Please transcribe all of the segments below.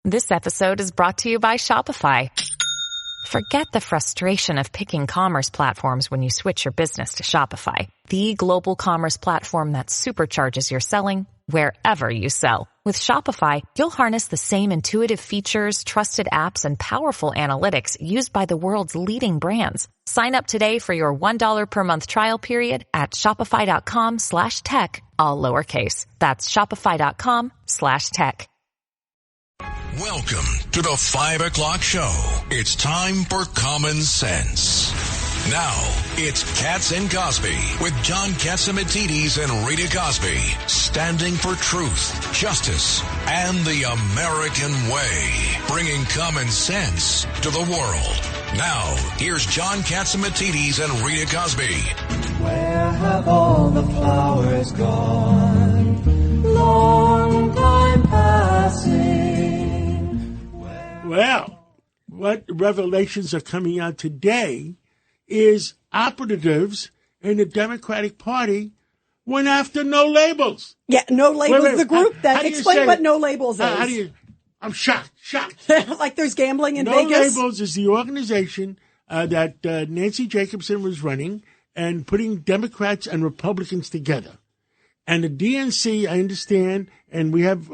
This episode is brought to you by Shopify. Forget the frustration of picking commerce platforms when you switch your business to Shopify, the global commerce platform that supercharges your selling wherever you sell. With Shopify, you'll harness the same intuitive features, trusted apps, and powerful analytics used by the world's leading brands. Sign up today for your $1 per month trial period at shopify.com/tech, all lowercase. That's shopify.com/tech. Welcome to the 5 o'clock show. It's time for Common Sense. Now, it's Katz and Cosby with John Catsimatidis and Rita Cosby, standing for truth, justice, and the American way, bringing common sense to the world. Now, here's John Catsimatidis and Rita Cosby. Where have all the flowers gone? Long time passing. Well, what revelations are coming out today is operatives in the Democratic Party went after No Labels. Yeah, No Labels, Wait, the group that explain what No Labels is. How do you? I'm shocked. Like there's gambling in No Vegas? Labels is the organization that Nancy Jacobson was running and putting Democrats and Republicans together. And the DNC, I understand, and we have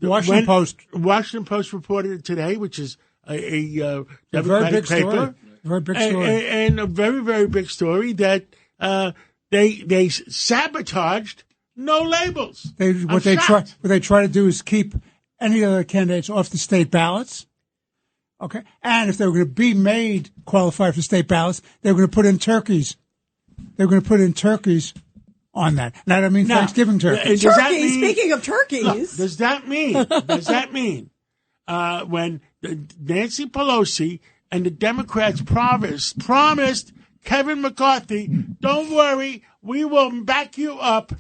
the Washington Post reported it today, which is a Democratic paper. Very big story. And a very, very big story that they sabotaged No Labels. What they try to do is keep any other candidates off the state ballots. Okay, and if they were going to be made qualified for state ballots, they were going to put in turkeys. They were going to put in turkeys on that. Now, I mean Thanksgiving turkeys. Turkeys. Speaking of turkeys, does that mean when Nancy Pelosi and the Democrats promised Kevin McCarthy, don't worry, we will back you up.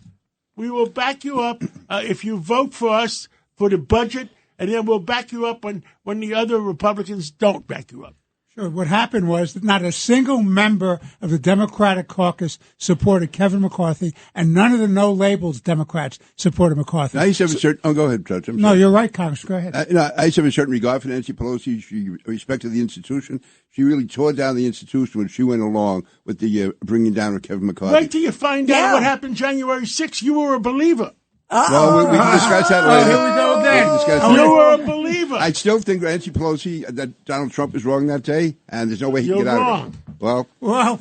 We will back you up if you vote for us for the budget, and then we'll back you up when the other Republicans don't back you up. Sure. What happened was that not a single member of the Democratic caucus supported Kevin McCarthy, and none of the No Labels Democrats supported McCarthy. I used to have a certain. Go ahead, Judge. No, you're right, Congress. Go ahead. I used to have a certain regard for Nancy Pelosi. She respected the institution. She really tore down the institution when she went along with the bringing down of Kevin McCarthy. Wait till you find out what happened January 6th. You were a believer. Well, we can discuss that later. Here we go again. You were a believer. I still think Nancy Pelosi, that Donald Trump was wrong that day, and there's no way he can get out of it. Well,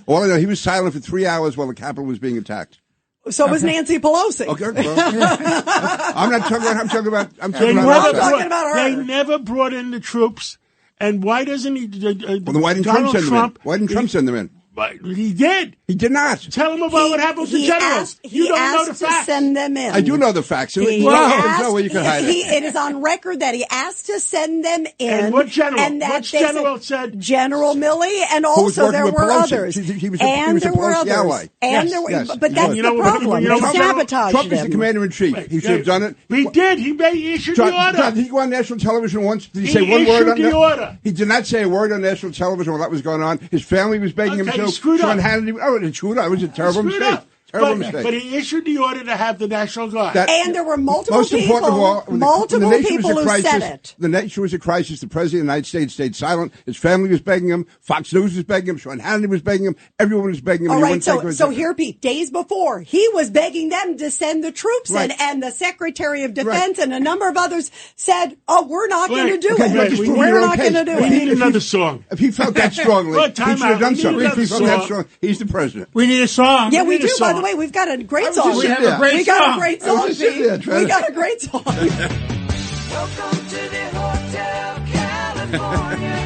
all I know, he was silent for 3 hours while the Capitol was being attacked. So was Nancy Pelosi. Okay, well, I'm talking about her. They never brought in the troops, and why doesn't he? Then why didn't Trump send them in? Why didn't Trump send them in? He did. He did not. Tell him about what happened to generals. You don't know the facts. To send them in. I do know the facts. There's no way you can hide it. It is on record that he asked to send them in. And what general? And that Which general said? General Milley, and also there were others. He was and a there were Pelosi others. ally. And there were, but that's the problem. They sabotaged Trump is the him. commander-in-chief. He should have done it. He did. He issued the order. Did he go on national television once? Did he say one word on the order? He did not say a word on national television while that was going on. His family was begging him to. Screwed up. It was a terrible mistake. But he issued the order to have the National Guard. And there were multiple people who said it. The nation was a crisis. The President of the United States stayed silent. His family was begging him. Fox News was begging him. Sean Hannity was begging him. Everyone was begging him. All right, so here, Pete, days before, he was begging them to send the troops in, and the Secretary of Defense and a number of others said, we're not going to do it. We're not going to do it. We need another song. If he felt that strongly, he should have done something. If he felt that strong, he's the President. We need a song. Yeah, we do, by the way. We've got a great song. We got a great song, Pete. We got a great song. Welcome to the Hotel California.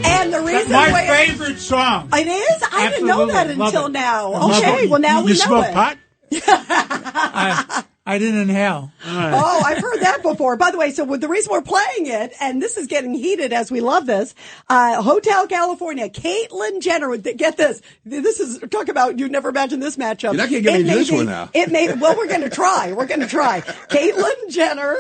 And the reason my favorite song. It is? I didn't know that until now. Okay, well now we know it. You smoke pot? I didn't inhale. Oh, I've heard that before. By the way, so the reason we're playing it, and this is getting heated as we love this, Hotel California, Caitlyn Jenner, get this. This is, talk about, you'd never imagine this matchup. You're not going to get me this one now. Well, we're going to try. Caitlyn Jenner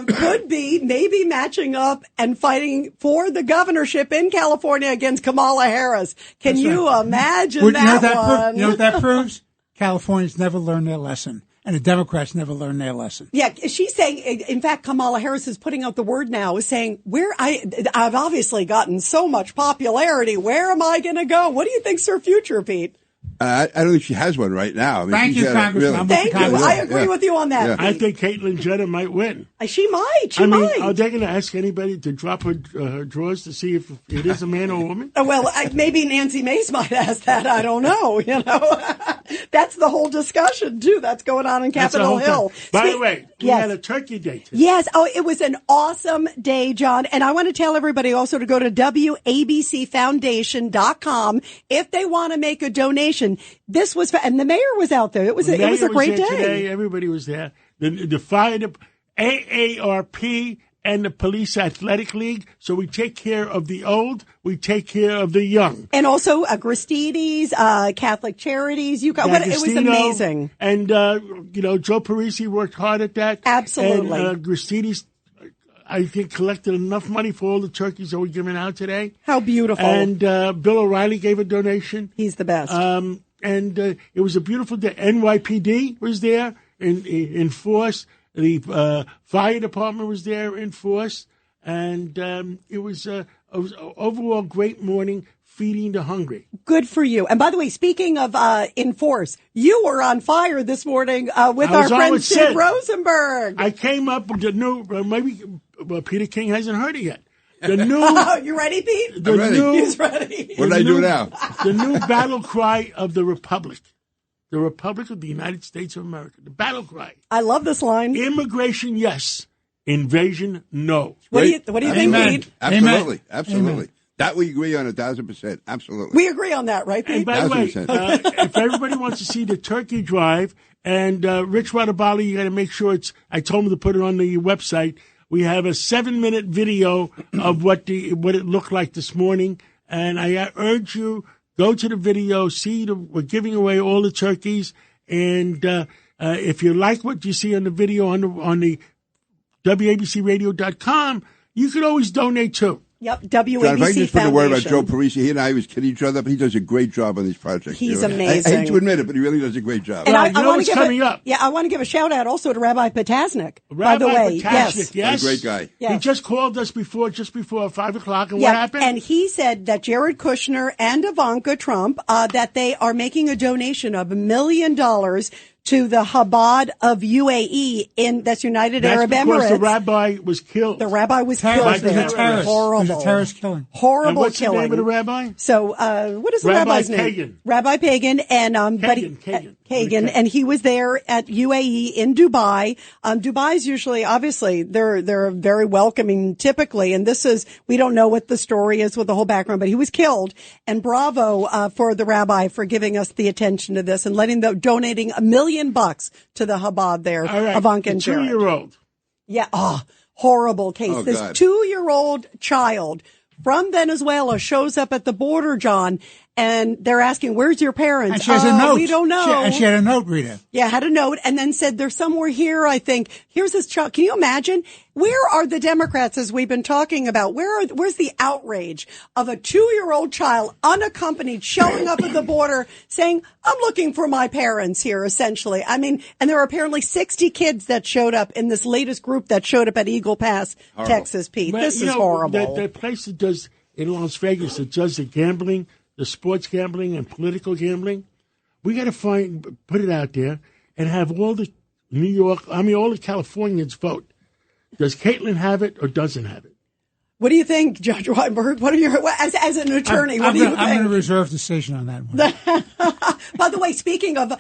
could be maybe matching up and fighting for the governorship in California against Kamala Harris. Can you imagine that one? You know what that proves? Californians never learned their lesson. and the Democrats never learned their lesson. Yeah, she's saying, in fact, Kamala Harris is putting out the word now, is saying, I've obviously gotten so much popularity. Where am I going to go? What do you think's her future, Pete? I don't think she has one right now. I mean, Thank you, Congressman. Thank you. I agree with you on that. Yeah. I think Caitlyn Jenner might win. She might. She I mean, might. are they going to ask anybody to drop her drawers to see if it is a man or a woman? Well, maybe Nancy Mace might ask that. I don't know. That's the whole discussion too. That's going on in Capitol Hill. By the way, we yes. had a turkey day today. Yes. Oh, it was an awesome day, John. And I want to tell everybody also to go to WABCFoundation.com if they want to make a donation. This was, and the mayor was out there. It was a great day. Today, everybody was there. The fire, AARP, and the Police Athletic League. So we take care of the old, we take care of the young. And also Gristides, Catholic Charities. It was amazing. And, Joe Parisi worked hard at that. Absolutely. And Gristides, I think, collected enough money for all the turkeys that we're giving out today. How beautiful. And Bill O'Reilly gave a donation. He's the best. And it was a beautiful day. NYPD was there in force. The fire department was there in force. And it was an overall great morning feeding the hungry. Good for you. And by the way, speaking of in force, you were on fire this morning with our friend Sid Rosenberg. I came up with the new, maybe Peter King hasn't heard it yet. The new. You ready, Pete? I'm ready. He's ready. What did I do now? The new battle cry of the Republic. The Republic of the United States of America. The battle cry. I love this line. Immigration, yes. Invasion, no. What do you think, Pete? Absolutely. Amen. Absolutely. Amen. That we agree on 1,000%. Absolutely. We agree on that, right, Pete? And by the way, 1,000%. if everybody wants to see the turkey drive, and Rich Radabali, you got to make sure I told him to put it on the website. We have a 7-minute video of what it looked like this morning, and I urge you, go to the video, we're giving away all the turkeys, and if you like what you see on the video on the WABCRadio.com, you can always donate too. Yep, WABC John, if I can just put a Foundation. word about Joe Parisi, he and I always kid each other, but he does a great job on these projects. He's amazing. I hate to admit it, but he really does a great job. And I know want what's to coming up. Yeah, I want to give a shout out also to Rabbi Potasnik. Rabbi by the way, Potasnik, yes. What a great guy. Yes. He just called us just before 5 o'clock, and Yeah, what happened? and he said that Jared Kushner and Ivanka Trump, that they are making a donation of $1 million to the Chabad of UAE that's United Arab Emirates. Because the rabbi was killed. The rabbi was killed. It was a there. terrorist. Horrible. It was a terrorist killing. Horrible And what's killing. the name of the rabbi? So, what is the Rabbi rabbi's name? Kagan. Rabbi Pagan, and Kagan, and he was there at UAE in Dubai. Dubai's usually, obviously, they're very welcoming typically, and we don't know what the story is with the whole background, but he was killed. And bravo for the rabbi for giving us the attention to this and donating $1 million to the Chabad there, All right. Ivanka and Jared. 2-year-old. Yeah. Oh, horrible case. Oh, this God. 2-year-old child from Venezuela shows up at the border, John, and they're asking, where's your parents? And she has a note. We don't know. She had a note, Rita. Yeah, had a note and then said, they're somewhere here, I think. Here's this child. Can you imagine? Where are the Democrats, as we've been talking about? Where's the outrage of a 2-year-old child unaccompanied showing up at the border saying, I'm looking for my parents here, essentially. I mean, and there are apparently 60 kids that showed up in this latest group that showed up at Eagle Pass, Horrible. Texas, Pete. Well, This is horrible. The place that does in Las Vegas that does the gambling, the sports gambling and political gambling, we got to put it out there and have all the all the Californians vote. Does Caitlyn have it or doesn't have it? What do you think, Judge Weinberg? What are your, as an attorney, what do you think? I'm going to reserve decision on that one. By the way, speaking of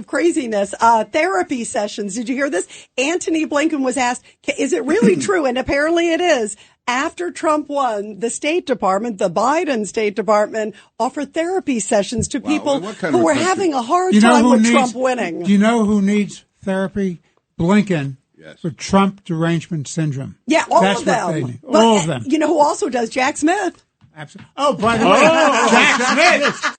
craziness, therapy sessions. Did you hear this? Antony Blinken was asked, is it really true? And apparently it is. After Trump won, the State Department, the Biden State Department, offered therapy sessions to people who were having a hard time with Trump winning. Do you know who needs therapy? Blinken. Yes. For Trump derangement syndrome. Yeah, all That's of what them. they need. But, all of them. You know who also does? Jack Smith. Absolutely. Oh, by the way, Jack Smith.